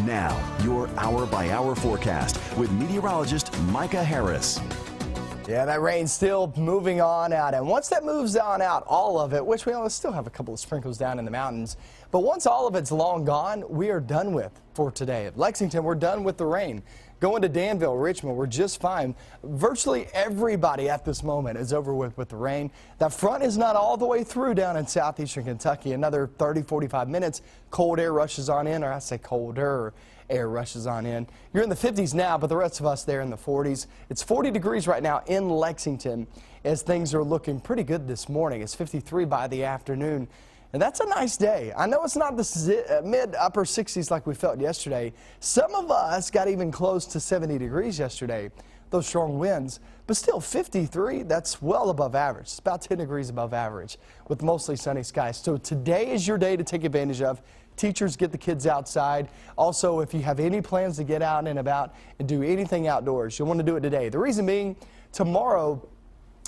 Now, your hour-by-hour forecast with meteorologist Micah Harris. Yeah, that rain's still moving on out, and once that moves on out, all of it, which we still have a couple of sprinkles down in the mountains, but once all of it's long gone, we are done with for today. At Lexington, we're done with the rain. Going to Danville, Richmond, we're just fine. Virtually everybody at this moment is over with the rain. That front is not all the way through down in southeastern Kentucky. Another 30-45 minutes, cold air rushes on in, or I say colder air rushes on in. You're in the 50s now, but the rest of us there in the 40s. It's 40 degrees right now in Lexington as things are looking pretty good this morning. It's 53 by the afternoon. And that's a nice day. I know it's not the mid-upper 60s like we felt yesterday. Some of us got even close to 70 degrees yesterday, those strong winds. But still, 53, that's well above average. It's about 10 degrees above average with mostly sunny skies. So today is your day to take advantage of. Teachers, get the kids outside. Also, if you have any plans to get out and about and do anything outdoors, you'll want to do it today. The reason being, tomorrow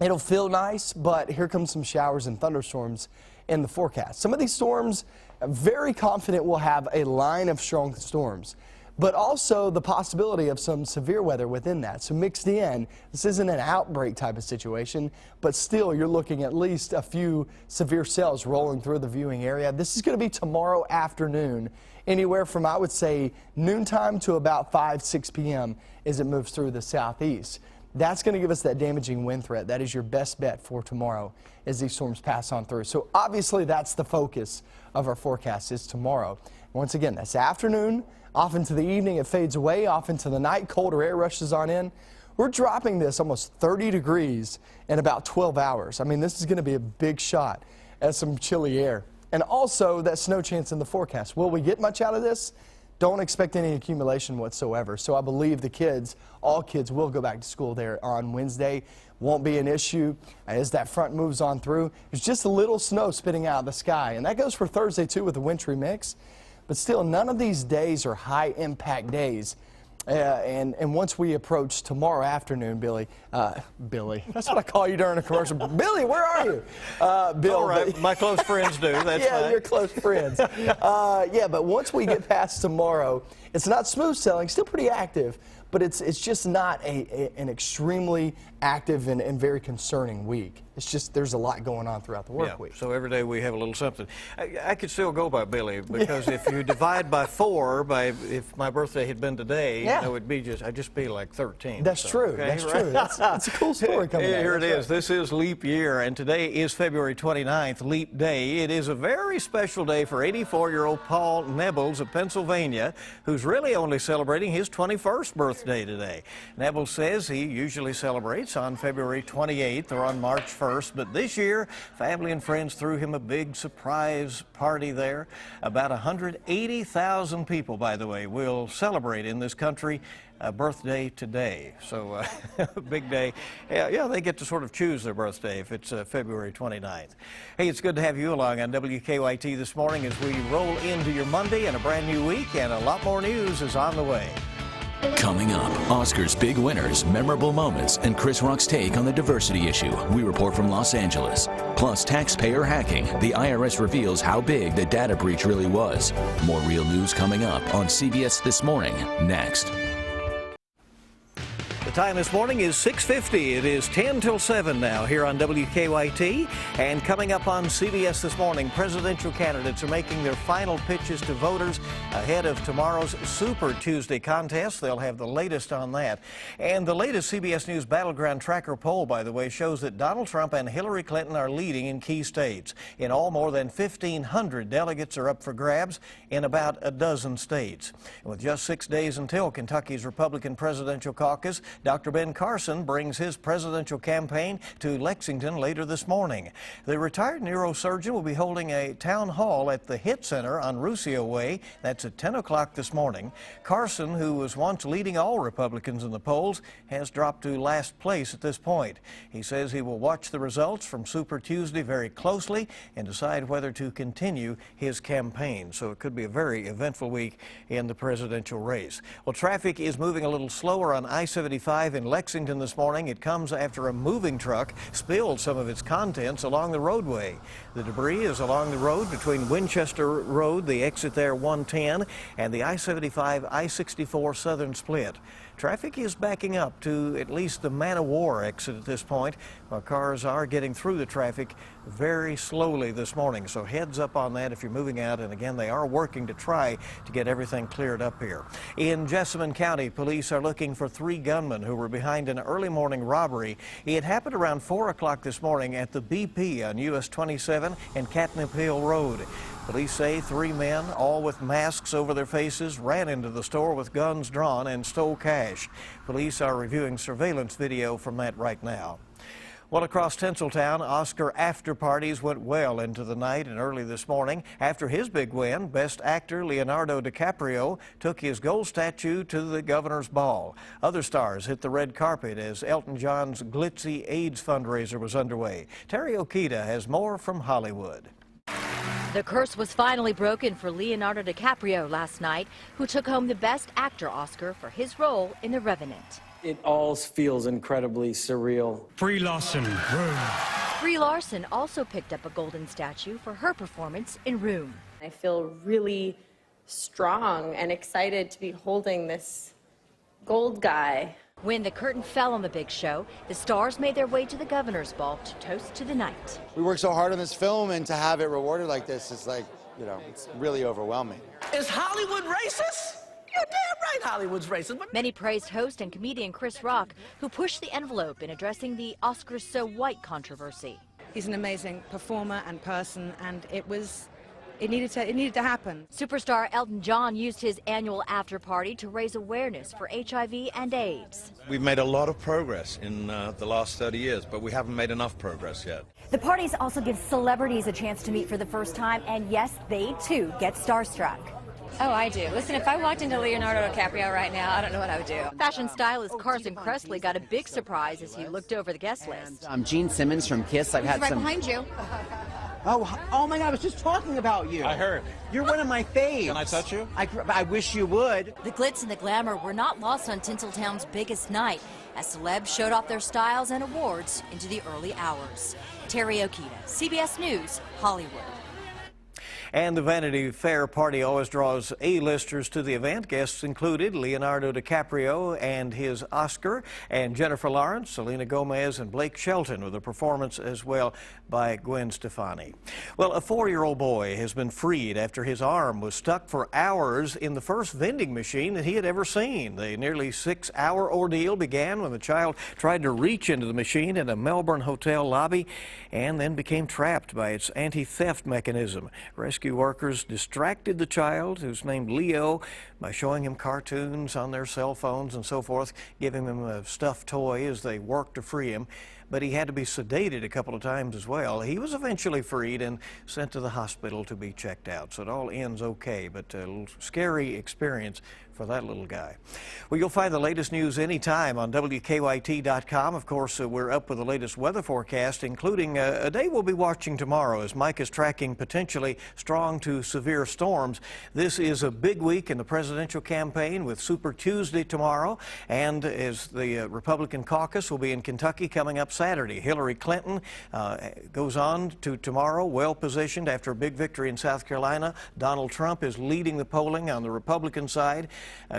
it'll feel nice, but here comes some showers and thunderstorms in the forecast. Some of these storms, I'm very confident we'll have a line of strong storms, but also the possibility of some severe weather within that. So mixed in, this isn't an outbreak type of situation, but still you're looking at least a few severe cells rolling through the viewing area. This is going to be tomorrow afternoon, anywhere from, I would say, noontime to about 5-6 p.m. as it moves through the southeast. That's going to give us that damaging wind threat. That is your best bet for tomorrow as these storms pass on through. So obviously that's the focus of our forecast is tomorrow. Once again, that's afternoon, off into the evening, it fades away, off into the night, colder air rushes on in. We're dropping this almost 30 degrees in about 12 hours. I mean, this is going to be a big shot at some chilly air. And also that snow chance in the forecast. Will we get much out of this? Don't expect any accumulation whatsoever. So I believe the kids, all kids, will go back to school there on Wednesday. Won't be an issue as that front moves on through. There's just a little snow spitting out of the sky, and that goes for Thursday too with the wintry mix. But still, none of these days are high impact days. And once we approach tomorrow afternoon, Billy, that's what I call you during a commercial. Billy, where are you? Bill. All right, my close friends do. That's yeah, fine. Your close friends. Yeah, but once we get past tomorrow, it's not smooth sailing, still pretty active, but it's just not an extremely active and very concerning week. It's just there's a lot going on throughout the work week. So every day we have a little something. I could still go by Billy because if you divide by 4, if my birthday had been today, I would be I'd just be like 13. That's true. Okay? That's true. That's a cool story coming out. Here it is. This is leap year, and today is February 29th, leap day. It is a very special day for 84-year-old Paul Nebels of Pennsylvania, who's really only celebrating his 21st birthday today. Nebels says he usually celebrates on February 28th or on March 1st. But this year, family and friends threw him a big surprise party there. About 180,000 people, by the way, will celebrate in this country a birthday today. So a big day. Yeah, they get to sort of choose their birthday if it's February 29th. Hey, it's good to have you along on WKYT this morning as we roll into your Monday and a brand new week, and a lot more news is on the way. Coming up, Oscar's big winners, memorable moments, and Chris Rock's take on the diversity issue. We report from Los Angeles. Plus, taxpayer hacking. The IRS reveals how big the data breach really was. More real news coming up on CBS This Morning, next. The time this morning is 6:50. It is 10 till 7 now here on WKYT. And coming up on CBS This Morning, presidential candidates are making their final pitches to voters ahead of tomorrow's Super Tuesday contest. They'll have the latest on that. And the latest CBS News Battleground Tracker poll, by the way, shows that Donald Trump and Hillary Clinton are leading in key states. In all, more than 1,500 delegates are up for grabs in about a dozen states. And with just 6 days until Kentucky's Republican presidential caucus, Dr. Ben Carson brings his presidential campaign to Lexington later this morning. The retired neurosurgeon will be holding a town hall at the Hit Center on Ruscio Way. That's at 10 o'clock this morning. Carson, who was once leading all Republicans in the polls, has dropped to last place at this point. He says he will watch the results from Super Tuesday very closely and decide whether to continue his campaign. So it could be a very eventful week in the presidential race. Well, traffic is moving a little slower on I-75 I-75 in Lexington this morning. It comes after a moving truck spilled some of its contents along the roadway. The debris is along the road between Winchester Road, the exit there 110, and the I-75 I-64 southern split. Traffic is backing up to at least the Man of War exit at this point, while cars are getting through the traffic very slowly this morning. So heads up on that if you're moving out. And again, they are working to try to get everything cleared up here. In Jessamine County, police are looking for 3 gunmen who were behind an early morning robbery. It happened around 4 o'clock this morning at the BP on US 27 and Catnip Hill Road. Police say 3 men, all with masks over their faces, ran into the store with guns drawn and stole cash. Police are reviewing surveillance video from that right now. Well, across Tinseltown, Oscar after parties went well into the night and early this morning. After his big win, Best Actor Leonardo DiCaprio took his gold statue to the governor's ball. Other stars hit the red carpet as Elton John's glitzy AIDS fundraiser was underway. Terry Okita has more from Hollywood. The curse was finally broken for Leonardo DiCaprio last night, who took home the Best Actor Oscar for his role in The Revenant. It all feels incredibly surreal. Brie Larson, Room. Brie Larson also picked up a golden statue for her performance in Room. I feel really strong and excited to be holding this gold guy. When the curtain fell on the big show, the stars made their way to the governor's ball to toast to the night. We worked so hard on this film, and to have it rewarded like this is like, you know, it's really overwhelming. Is Hollywood racist? You're damn right Hollywood's racist. Many praised host and comedian Chris Rock, who pushed the envelope in addressing the Oscars So White controversy. He's an amazing performer and person, and it needed to happen. Superstar Elton John used his annual after party to raise awareness for HIV and AIDS. We've made a lot of progress in the last 30 years, but we haven't made enough progress yet. The parties also give celebrities a chance to meet for the first time, and yes, they too get starstruck. Oh, I do. Listen, if I walked into Leonardo DiCaprio right now, I don't know what I would do. Fashion stylist Carson Kressley got a big surprise as he looked over the guest list. I'm Gene Simmons from Kiss. I've had right some. behind you. Oh my God! I was just talking about you. I heard. You're one of my faves. Can I touch you? I wish you would. The glitz and the glamour were not lost on Tinseltown's biggest night, as celebs showed off their styles and awards into the early hours. Terry Okita, CBS News, Hollywood. And the Vanity Fair party always draws A-listers to the event. Guests included Leonardo DiCaprio and his Oscar, and Jennifer Lawrence, Selena Gomez, and Blake Shelton, with a performance as well by Gwen Stefani. Well, a 4-year-old boy has been freed after his arm was stuck for hours in the first vending machine that he had ever seen. The nearly 6-hour ordeal began when the child tried to reach into the machine in a Melbourne hotel lobby and then became trapped by its anti-theft mechanism. Rescue workers distracted the child, who's named Leo, by showing him cartoons on their cell phones and so forth, giving him a stuffed toy as they worked to free him. But he had to be sedated a couple of times as well. He was eventually freed and sent to the hospital to be checked out. So it all ends okay, but a little scary experience for that little guy. Well, you'll find the latest news anytime on WKYT.com. Of course, we're up with the latest weather forecast, including a day we'll be watching tomorrow as Mike is tracking potentially strong to severe storms. This is a big week in the presidential campaign with Super Tuesday tomorrow, and as the Republican caucus will be in Kentucky coming up Saturday. Hillary Clinton goes on to tomorrow, well positioned after a big victory in South Carolina. Donald Trump is leading the polling on the Republican side.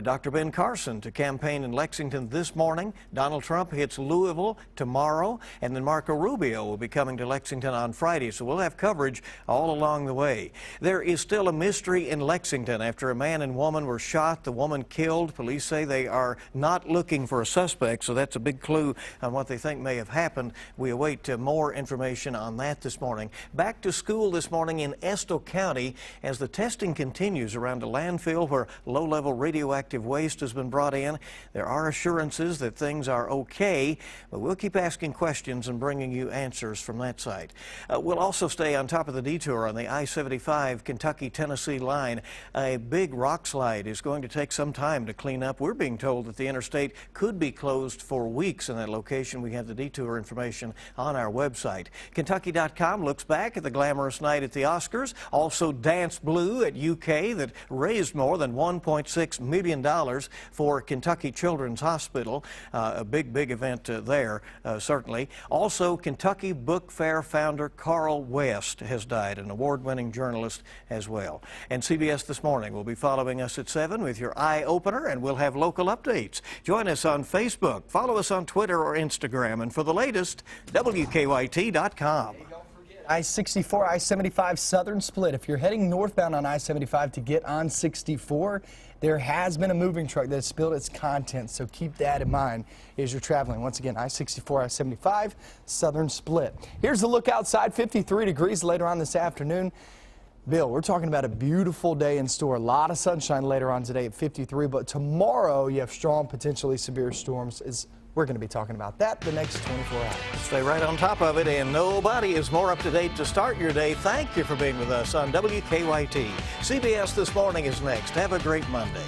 Dr. Ben Carson to campaign in Lexington this morning. Donald Trump hits Louisville tomorrow, and then Marco Rubio will be coming to Lexington on Friday, so we'll have coverage all along the way. There is still a mystery in Lexington after a man and woman were shot, the woman killed. Police say they are not looking for a suspect, so that's a big clue on what they think may have happened. We await more information on that this morning. Back to school this morning in Estill County as the testing continues around a landfill where low-level radioactive waste has been brought in. There are assurances that things are okay, but we'll keep asking questions and bringing you answers from that site. We'll also stay on top of the detour on the I-75 Kentucky-Tennessee line. A big rock slide is going to take some time to clean up. We're being told that the interstate could be closed for weeks in that location. We have the detour more information on our website. Kentucky.com looks back at the glamorous night at the Oscars. Also Dance Blue at UK that raised more than $1.6 million for Kentucky Children's Hospital. A big event there, certainly. Also, Kentucky Book Fair founder Carl West has died, an award-winning journalist as well. And CBS This Morning will be following us at 7 with your Eye Opener, and we'll have local updates. Join us on Facebook, follow us on Twitter or Instagram, and for the latest, WKYT.com. I-64, I-75 southern split. If you're heading northbound on I-75 to get on 64, there has been a moving truck that has spilled its contents, so keep that in mind as you're traveling. Once again, I-64, I-75 southern split. Here's the look outside, 53 degrees later on this afternoon. Bill, we're talking about a beautiful day in store. A lot of sunshine later on today at 53, but tomorrow you have strong, potentially severe storms. We're going to be talking about that the next 24 hours. Stay right on top of it, and nobody is more up to date to start your day. Thank you for being with us on WKYT. CBS This Morning is next. Have a great Monday.